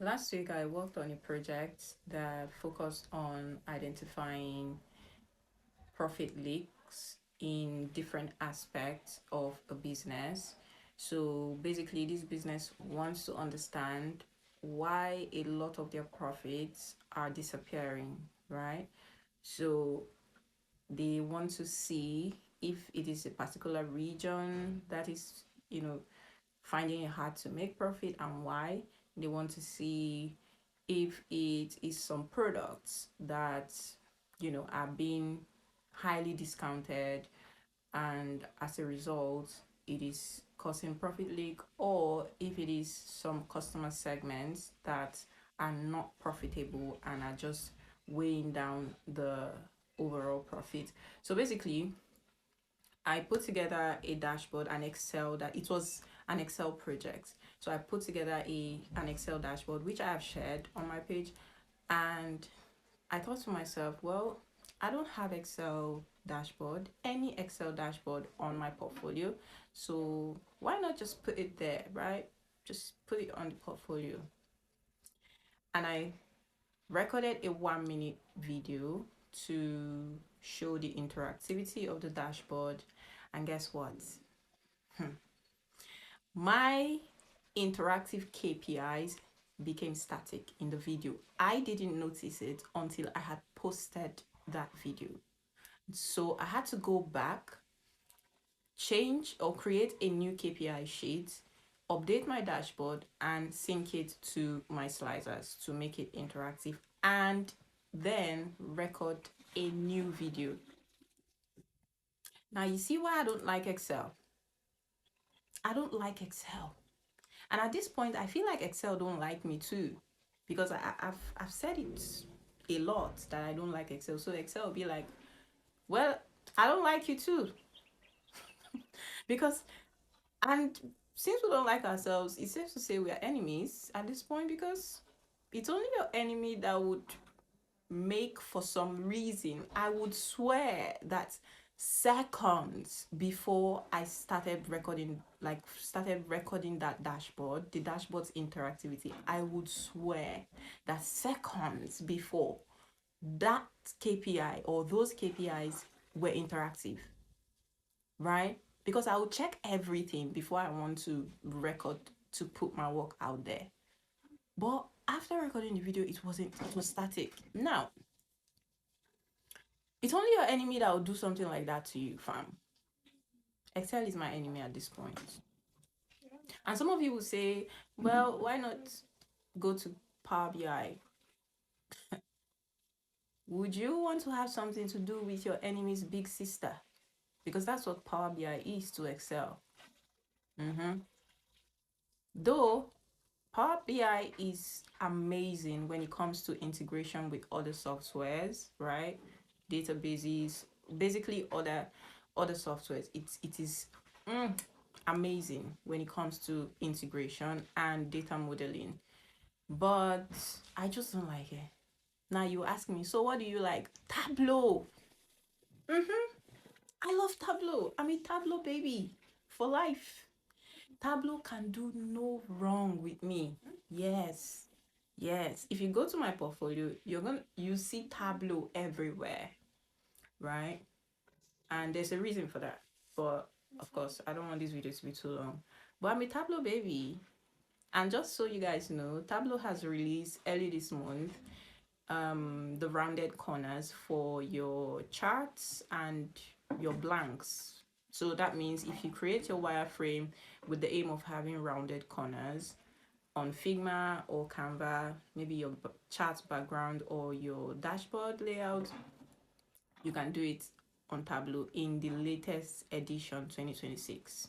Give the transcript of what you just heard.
Last week, I worked on a project that focused on identifying profit leaks in different aspects of a business. So basically, this business wants to understand why a lot of their profits are disappearing, right? So they want to see if it is a particular region that is, finding it hard to make profit and why. They want to see if it is some products that are being highly discounted, and as a result it is causing profit leak, or if it is some customer segments that are not profitable and are just weighing down the overall profit. So basically, I put together a dashboard, an Excel, that it was an Excel project. So I put together an Excel dashboard which I have shared on my page, and I thought to myself, well, I don't have any Excel dashboard on my portfolio. So why not just put it there, right? Just put it on the portfolio. And I recorded a 1 minute video to show the interactivity of the dashboard. And guess what? My interactive KPIs became static in the video. I didn't notice it until I had posted that video. So I had to go back, change or create a new KPI sheet, update my dashboard, and sync it to my slicers to make it interactive, and then record a new video. Now, you see why I don't like Excel? I don't like Excel. And at this point, I feel like Excel don't like me too, because I've said it a lot that I don't like Excel. So Excel will be like, well, I don't like you too, because and since we don't like ourselves, it's safe to say we are enemies at this point, because it's only your enemy that would make, for some reason, I would swear that seconds before I started recording that dashboard, the dashboard's interactivity, I would swear that seconds before, that KPI or those KPIs were interactive, right? Because I will check everything before I want to record, to put my work out there. But after recording the video, it was static. Now, it's only your enemy that will do something like that to you, fam. Excel is my enemy at this point. And some of you will say, well, why not go to Power BI? Would you want to have something to do with your enemy's big sister? Because that's what Power BI is to Excel. Though Power BI is amazing when it comes to integration with other softwares, right? Databases, basically other softwares. It is amazing when it comes to integration and data modeling. But I just don't like it. Now you ask me, so what do you like? Tableau. I love Tableau. I'm a Tableau baby for life. Tableau can do no wrong with me. Yes. Yes. If you go to my portfolio, you see Tableau everywhere, right? And there's a reason for that. But of course, I don't want this video to be too long. But I'm a Tableau baby. And just so you guys know, Tableau has released early this month the rounded corners for your charts and your blanks. So that means if you create your wireframe with the aim of having rounded corners on Figma or Canva, maybe your chart background or your dashboard layout, you can do it on Tableau in the latest edition 2026.